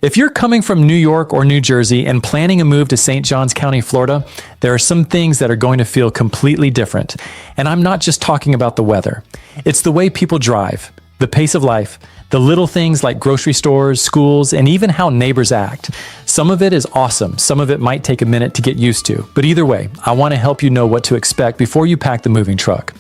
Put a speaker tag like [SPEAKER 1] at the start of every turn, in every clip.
[SPEAKER 1] If you're coming from New York or New Jersey and planning a move to St. Johns County, Florida, there are some things that are going to feel completely different. And I'm not just talking about the weather. It's the way people drive, the pace of life, the little things like grocery stores, schools, and even how neighbors act. Some of it is awesome. Some of it might take a minute to get used to. But either way, I want to help you know what to expect before you pack the moving truck.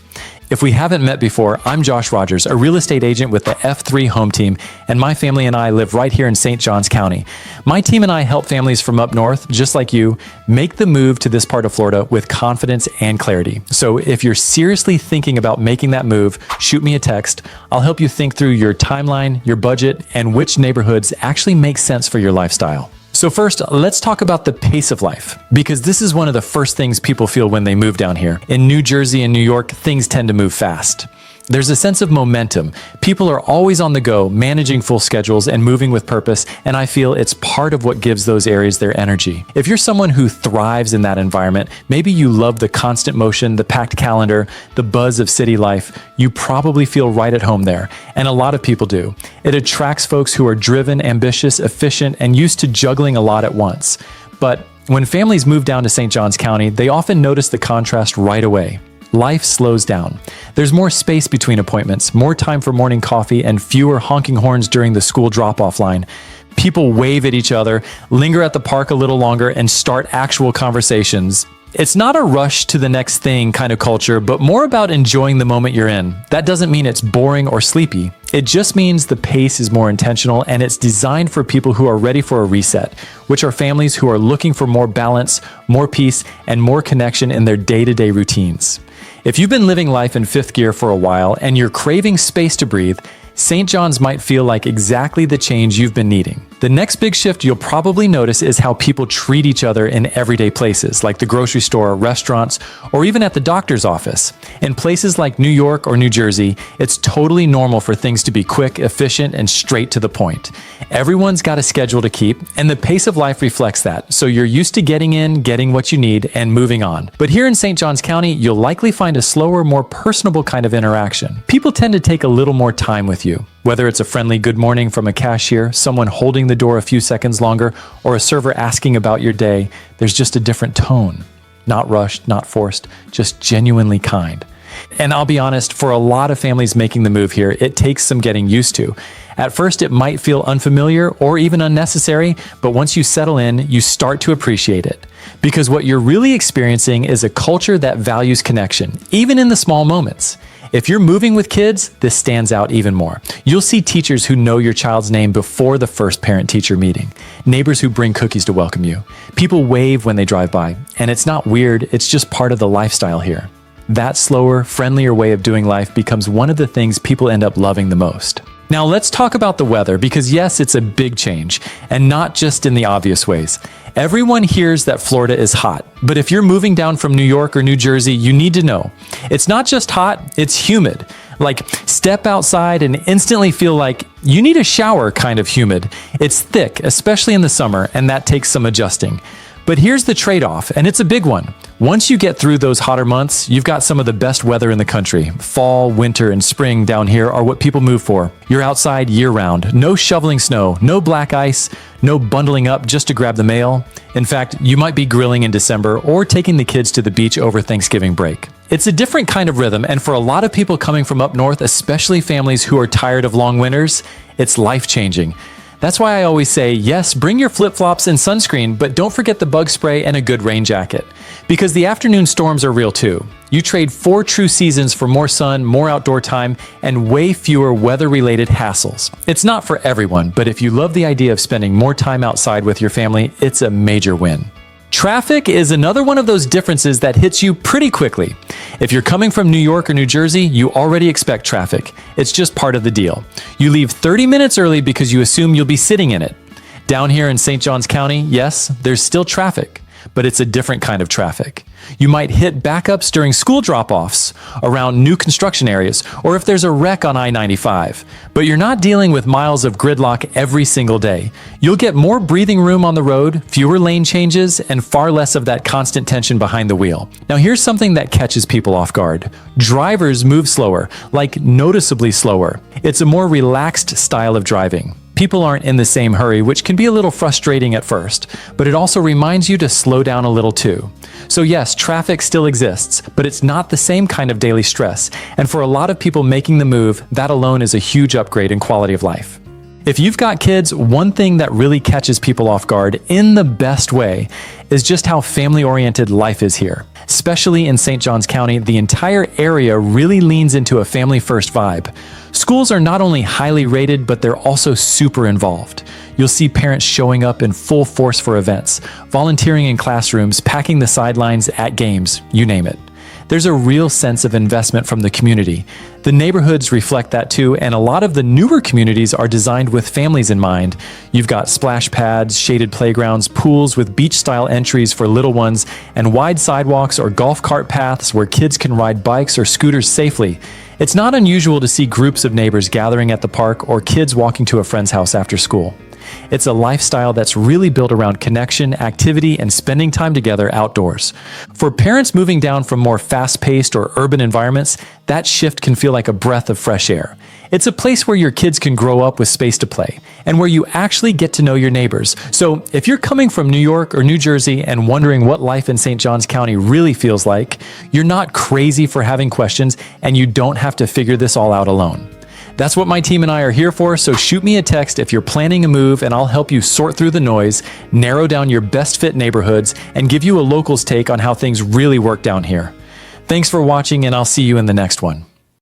[SPEAKER 1] If we haven't met before, I'm JoshRogers, a real estate agent with the F3 Home Team, and my family and I live right here in St. Johns County. My team and I help families from up north, just like you, make the move to this part of Florida with confidence and clarity. So if you're seriously thinking about making that move, shoot me a text. I'll help you think through your timeline, your budget, and which neighborhoods actually make sense for your lifestyle. So first, let's talk about the pace of life, because this is one of the first things people feel when they move down here. In New Jersey and New York, things tend to move fast. There's a sense of momentum. People are always on the go, managing full schedules and moving with purpose, and I feel it's part of what gives those areas their energy. If you're someone who thrives in that environment, maybe you love the constant motion, the packed calendar, the buzz of city life, you probably feel right at home there, and a lot of people do. It attracts folks who are driven, ambitious, efficient, and used to juggling a lot at once. But when families move down to St. Johns County, they often notice the contrast right away. Life slows down. There's more space between appointments, more time for morning coffee, and fewer honking horns during the school drop-off line. People wave at each other, linger at the park a little longer, and start actual conversations. It's not a rush to the next thing kind of culture, but more about enjoying the moment you're in. That doesn't mean it's boring or sleepy. It just means the pace is more intentional, and it's designed for people who are ready for a reset, which are families who are looking for more balance, more peace, and more connection in their day-to-day routines. If you've been living life in fifth gear for a while and you're craving space to breathe, St. John's might feel like exactly the change you've been needing. The next big shift you'll probably notice is how people treat each other in everyday places, like the grocery store, restaurants, or even at the doctor's office. In places like New York or New Jersey, it's totally normal for things to be quick, efficient, and straight to the point. Everyone's got a schedule to keep, and the pace of life reflects that, so you're used to getting in, getting what you need, and moving on. But here in St. Johns County, you'll likely find a slower, more personable kind of interaction. People tend to take a little more time with you. Whether it's a friendly good morning from a cashier, someone holding the door a few seconds longer, or a server asking about your day, there's just a different tone. Not rushed, not forced, just genuinely kind. And I'll be honest, for a lot of families making the move here, it takes some getting used to. At first, it might feel unfamiliar or even unnecessary, but once you settle in, you start to appreciate it. Because what you're really experiencing is a culture that values connection, even in the small moments. If you're moving with kids, this stands out even more. You'll see teachers who know your child's name before the first parent-teacher meeting, neighbors who bring cookies to welcome you. People wave when they drive by, and it's not weird, it's just part of the lifestyle here. That slower, friendlier way of doing life becomes one of the things people end up loving the most. Now let's talk about the weather, because yes, it's a big change, and not just in the obvious ways. Everyone hears that Florida is hot, but if you're moving down from New York or New Jersey, you need to know. It's not just hot, it's humid. Like, step outside and instantly feel like you need a shower kind of humid. It's thick, especially in the summer, and that takes some adjusting. But here's the trade-off, and it's a big one. Once you get through those hotter months, you've got some of the best weather in the country. Fall, winter, and spring down here are what people move for. You're outside year-round. No shoveling snow, no black ice, no bundling up just to grab the mail. In fact, you might be grilling in December or taking the kids to the beach over Thanksgiving break. It's a different kind of rhythm, and for a lot of people coming from up north, especially families who are tired of long winters, it's life-changing. That's why I always say, yes, bring your flip-flops and sunscreen, but don't forget the bug spray and a good rain jacket. Because the afternoon storms are real too. You trade 4 true seasons for more sun, more outdoor time, and way fewer weather-related hassles. It's not for everyone, but if you love the idea of spending more time outside with your family, it's a major win. Traffic is another one of those differences that hits you pretty quickly. If you're coming from New York or New Jersey, you already expect traffic. It's just part of the deal. You leave 30 minutes early because you assume you'll be sitting in it. Down here in St. Johns County, yes, there's still traffic, but it's a different kind of traffic. You might hit backups during school drop-offs, around new construction areas, or if there's a wreck on I-95. But you're not dealing with miles of gridlock every single day. You'll get more breathing room on the road, fewer lane changes, and far less of that constant tension behind the wheel. Now here's something that catches people off guard. Drivers move slower, like noticeably slower. It's a more relaxed style of driving. People aren't in the same hurry, which can be a little frustrating at first, but it also reminds you to slow down a little too. So yes, traffic still exists, but it's not the same kind of daily stress, and for a lot of people making the move, that alone is a huge upgrade in quality of life. If you've got kids, one thing that really catches people off guard in the best way is just how family-oriented life is here. Especially in St. Johns County, the entire area really leans into a family-first vibe. Schools are not only highly rated, but they're also super involved. You'll see parents showing up in full force for events, volunteering in classrooms, packing the sidelines at games, you name it. There's a real sense of investment from the community. The neighborhoods reflect that too, and a lot of the newer communities are designed with families in mind. You've got splash pads, shaded playgrounds, pools with beach-style entries for little ones, and wide sidewalks or golf cart paths where kids can ride bikes or scooters safely. It's not unusual to see groups of neighbors gathering at the park or kids walking to a friend's house after school. It's a lifestyle that's really built around connection, activity, and spending time together outdoors. For parents moving down from more fast-paced or urban environments, that shift can feel like a breath of fresh air. It's a place where your kids can grow up with space to play, and where you actually get to know your neighbors. So if you're coming from New York or New Jersey and wondering what life in St. Johns County really feels like, you're not crazy for having questions, and you don't have to figure this all out alone. That's what my team and I are here for, so shoot me a text if you're planning a move and I'll help you sort through the noise, narrow down your best fit neighborhoods, and give you a local's take on how things really work down here. Thanks for watching, and I'll see you in the next one.